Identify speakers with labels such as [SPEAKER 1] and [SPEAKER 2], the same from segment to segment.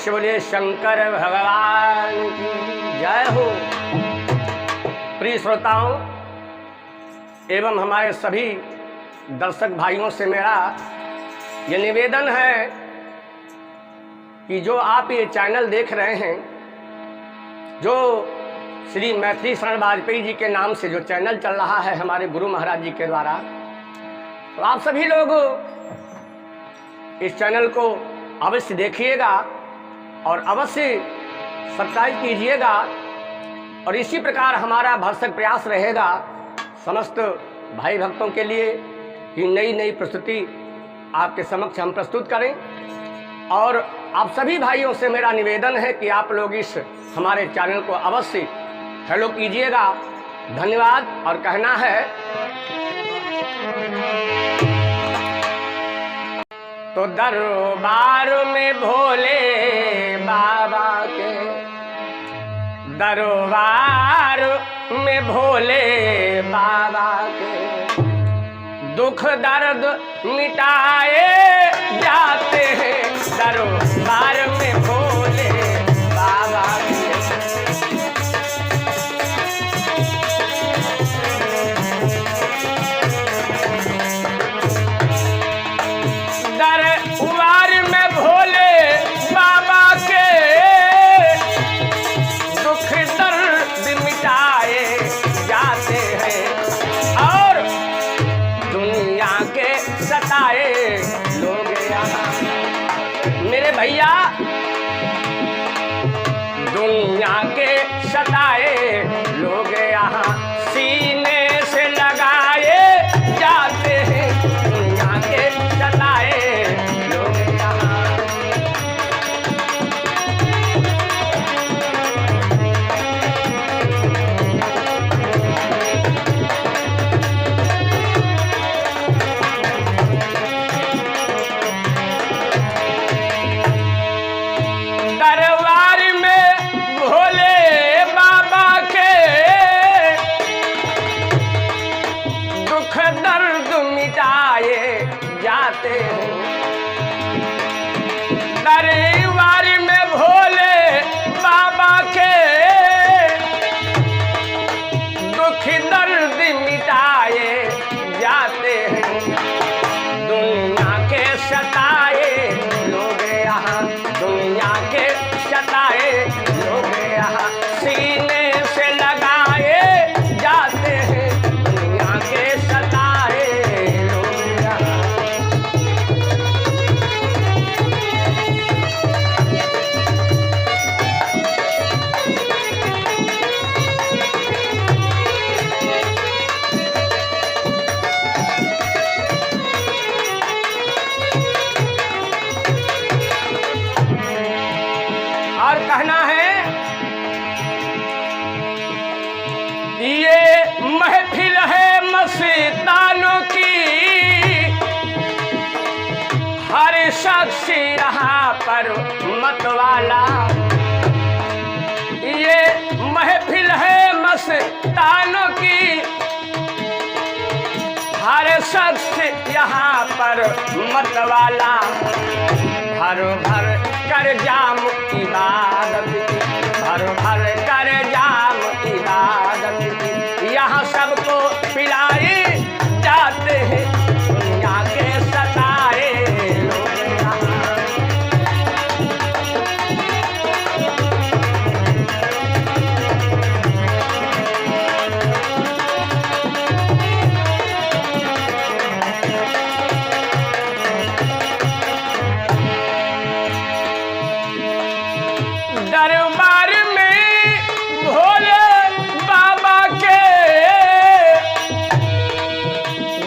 [SPEAKER 1] से बोलिए शंकर भगवान की जय हो। प्रिय श्रोताओं एवं हमारे सभी दर्शक भाइयों से मेरा ये निवेदन है कि जो आप ये चैनल देख रहे हैं, जो श्री मैथिली शरण वाजपेयी जी के नाम से जो चैनल चल रहा है हमारे गुरु महाराज जी के द्वारा, तो आप सभी लोग इस चैनल को अवश्य देखिएगा और अवश्य सब्सक्राइब कीजिएगा। और इसी प्रकार हमारा भरसक प्रयास रहेगा समस्त भाई भक्तों के लिए कि नई नई प्रस्तुति आपके समक्ष हम प्रस्तुत करें। और आप सभी भाइयों से मेरा निवेदन है कि आप लोग इस हमारे चैनल को अवश्य फॉलो कीजिएगा। धन्यवाद। और कहना है तो दरबार में भोले बाबा के, दरबार में भोले बाबा के दुख दर्द मिटाए जाते हैं। दरबार में भोले बाबा के दरबार में भोले बाबा के दुख दर्द मिटाए जाते हैं और दुनिया के सताए लोग यहाँ, मेरे भैया दुनिया के सताए लोग यहाँ सीने से लगाए जाते हैं। दुनिया के सताए लोग यहाँ दरबार में भोले बाबा के दुख दर्द मिटाए जाते हैं। दरबार में भोले बाबा के दुख दर्द मिटाए जाते हैं। दुनिया के सताए लोग यहाँ, दुनिया के सताए लोग यहाँ सीने से लगाए जाते हैं। दुनिया के सताए लोग यहाँ और कहना है ये महफिल है मस्तानों की, हर शख्स यहाँ पर मतवाला। ये महफिल है मस्तानों की, हर शख्स यहाँ पर मतवाला। भर भर कर जाम इबादत की, भर भर कर जाम इबादत की यहाँ सबको पिलाए जाते हैं। दुनिया के सताए लोग यहाँ दरबार में भोले बाबा के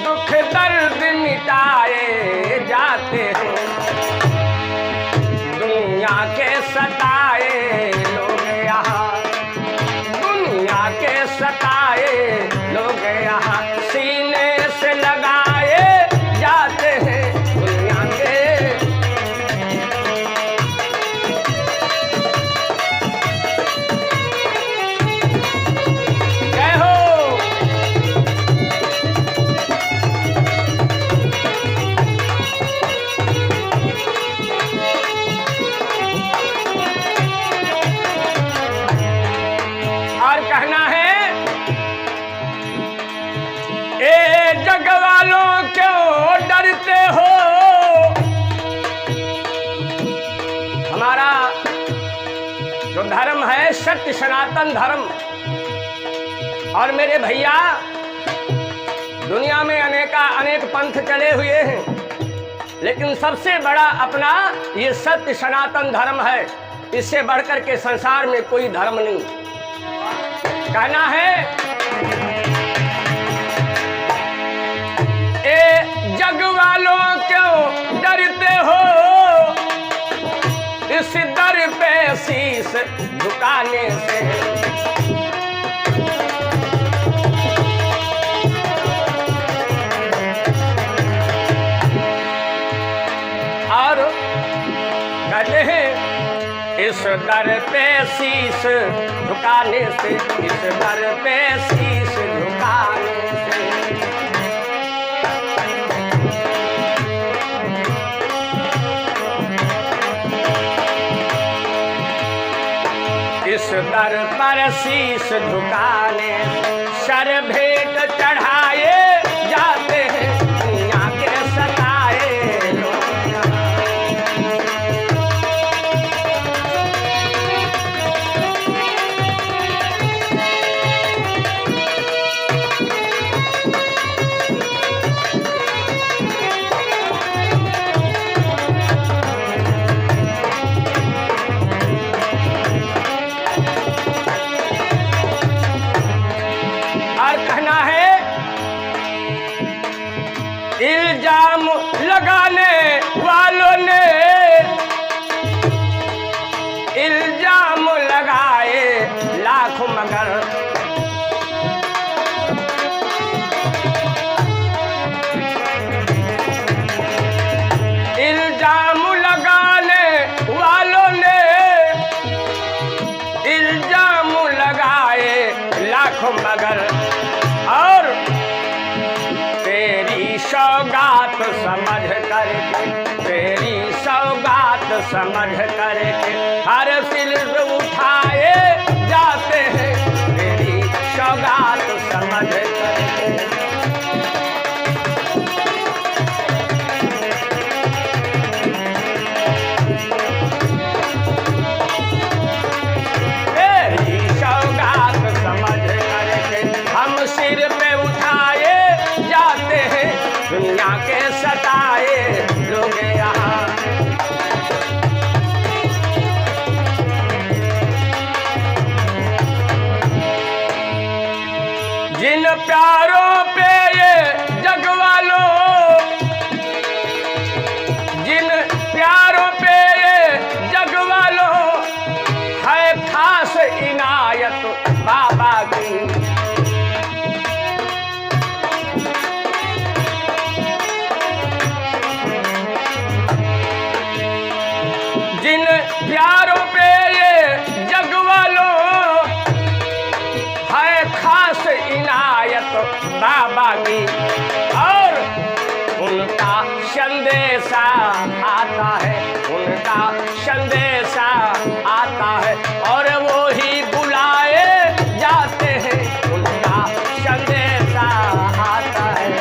[SPEAKER 1] दुख दर्द मिटाए जाते हैं। दुनिया के सताए लोग यहाँ, दुनिया के सताए लोग यहाँ सीने से लगाए जाते हैं। दुनिया के सत्य सनातन धर्म। और मेरे भैया, दुनिया में अनेक पंथ चले हुए हैं, लेकिन सबसे बड़ा अपना ये सत्य सनातन धर्म है। इससे बढ़कर के संसार में कोई धर्म नहीं। कहना है, ए जग वालों क्यों डरते हो, इस दर पे शीश झुकाने से। और कहते हैं, इस दर पे शीश झुकाने से, इस दर पे शीश झुकाने से। इस दर पर शीश झुकाने सर भेंट चढ़ाए जाते हैं दुनिया के सताए लोग। इल्जाम लगाने वालों ने इल्जाम लगाए लाख, मगर इल्जाम लगाने वालों ने इल्जाम लगाए लाख, मगर और तेरी सौगात समझ करके, तेरी सौगात समझ करके हर सिल्क उठाए जाते हैं, तेरी सौगात समझ करके। तेरी सौगात समझ करके हम सिर पे उठाए जाते हैं दुनिया के सताए लोग यहाँ। जिन प्यारों पे ये जग वालों, जिन प्यारों पे ये जग वालों है खास इनायत बाबा की। जिन प्यारों पे ये जग वालों है खास इनायत बाबा की। और उनका संदेशा आता है, उनका संदेशा आता है, और वो ही बुलाए जाते हैं, उनका संदेशा आता है।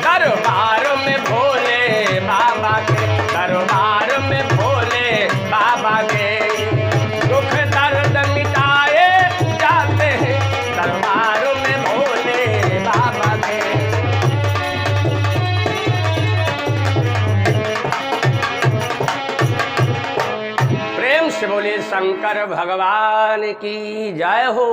[SPEAKER 1] दरबार में भोले बाबा के, दरबार में भोले बाबा के दुख दर्द मिटाए जाते हैं, दरबार में भोले बाबा के। प्रेम से बोले शंकर भगवान की जय हो।